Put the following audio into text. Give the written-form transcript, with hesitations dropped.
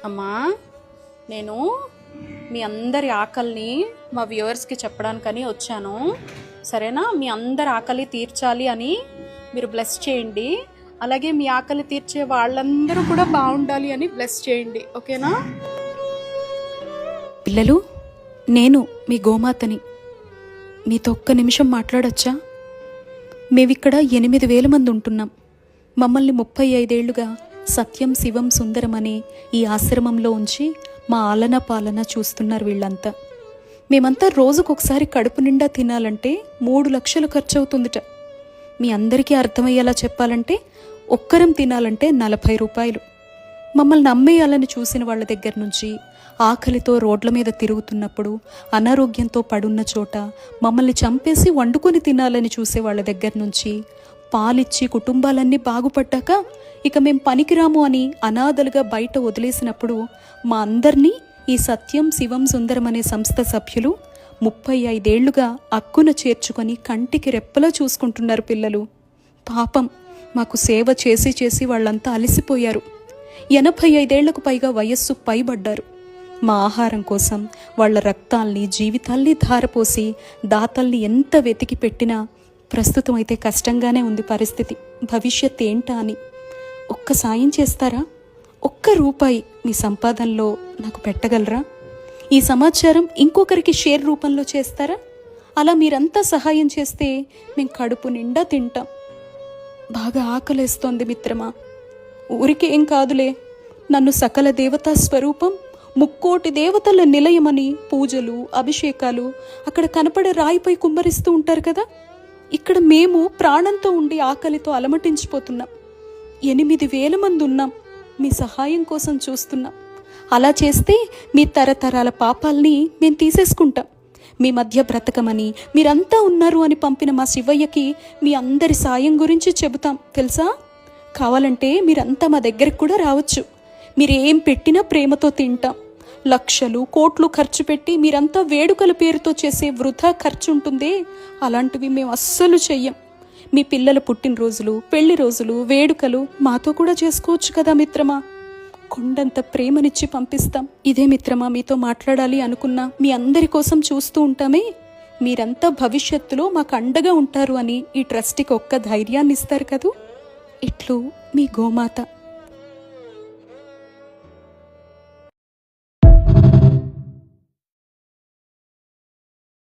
అమ్మా, నేను మీ అందరి ఆకలిని మా వ్యూవర్స్కి చెప్పడానికని వచ్చాను. సరేనా? మీ అందరి ఆకలి తీర్చాలి అని మీరు బ్లెస్ చేయండి. అలాగే మీ ఆకలి తీర్చే వాళ్ళందరూ కూడా బాగుండాలి అని బ్లెస్ చేయండి. ఓకేనా? పిల్లలు, నేను మీ గోమాతని. మీతో ఒక్క నిమిషం మాట్లాడొచ్చా? మేమిక్కడ 8,000 మంది ఉంటున్నాం. మమ్మల్ని 35 ఏళ్లుగా సత్యం శివం సుందరం అనే ఈ ఆశ్రమంలో ఉంచి మా ఆలన పాలన చూస్తున్నారు వీళ్ళంతా. మేమంతా రోజుకొకసారి కడుపు నిండా తినాలంటే 3 లక్షలు ఖర్చు అవుతుందిట. మీ అందరికీ అర్థమయ్యేలా చెప్పాలంటే ఒక్కరం తినాలంటే 40 రూపాయలు. మమ్మల్ని అమ్మేయాలని చూసిన వాళ్ళ దగ్గర నుంచి, ఆకలితో రోడ్ల మీద తిరుగుతున్నప్పుడు, అనారోగ్యంతో పడున్న చోట మమ్మల్ని చంపేసి వండుకొని తినాలని చూసే వాళ్ళ దగ్గర నుంచి, పాలిచ్చి కుటుంబాలన్నీ బాగుపడ్డాక ఇక మేం పనికిరాము అని అనాథలుగా బయట వదిలేసినప్పుడు మా అందరినీ ఈ సత్యం శివం సుందరం అనే సంస్థ సభ్యులు 35 ఏళ్లుగా అక్కున చేర్చుకొని కంటికి రెప్పలా చూసుకుంటున్నారు. పిల్లలు పాపం మాకు సేవ చేసి చేసి వాళ్ళంతా అలసిపోయారు. 85 ఏళ్లకు పైగా వయస్సు పైబడ్డారు. మా ఆహారం కోసం వాళ్ళ రక్తాల్ని జీవితాల్ని ధారపోసి దాతల్ని ఎంత వెతికి పెట్టినా ప్రస్తుతం అయితే కష్టంగానే ఉంది పరిస్థితి. భవిష్యత్ ఏంటా అని ఒక్క సాయం చేస్తారా? ఒక్క రూపాయి మీ సంపాదనలో నాకు పెట్టగలరా? ఈ సమాచారం ఇంకొకరికి షేర్ రూపంలో చేస్తారా? అలా మీరంతా సహాయం చేస్తే మేము కడుపు నిండా తింటాం. బాగా ఆకలేస్తోంది మిత్రమా. ఊరికే ఏం కాదులే, నన్ను సకల దేవతా స్వరూపం, 3,000,000 దేవతల నిలయమని పూజలు అభిషేకాలు అక్కడ కనపడే రాయిపై కుమ్మరిస్తూ ఉంటారు కదా. ఇక్కడ మేము ప్రాణంతో ఉండి ఆకలితో అలమటించిపోతున్నాం. 8,000 మంది ఉన్నాం. మీ సహాయం కోసం చూస్తున్నాం. అలా చేస్తే మీ తరతరాల పాపాల్ని మేము తీసేసుకుంటాం. మీ మధ్య బ్రతకమని మీరంతా ఉన్నారు అని పంపిన మా శివయ్యకి మీ అందరి సాయం గురించి చెబుతాం తెలుసా. కావాలంటే మీరంతా మా దగ్గరికి కూడా రావచ్చు. మీరు ఏం పెట్టినా ప్రేమతో తింటాం. లక్షలు కోట్లు ఖర్చు పెట్టి మీరంతా వేడుకల పేరుతో చేసే వృధా ఖర్చు ఉంటుందే, అలాంటివి మేము అస్సలు చెయ్యం. మీ పిల్లల పుట్టినరోజులు, పెళ్లి రోజులు, వేడుకలు మాతో కూడా చేసుకోవచ్చు కదా మిత్రమా. కొండంత ప్రేమనిచ్చి పంపిస్తాం. ఇదే మిత్రమా మీతో మాట్లాడాలి అనుకున్నా. మీ అందరి కోసం చూస్తూ ఉంటామే. మీరంతా భవిష్యత్తులో మాకు అండగా ఉంటారు అని ఈ ట్రస్టీకి ఒక్క ధైర్యాన్ని ఇస్తారు కదూ. ఇట్లు మీ గోమాత.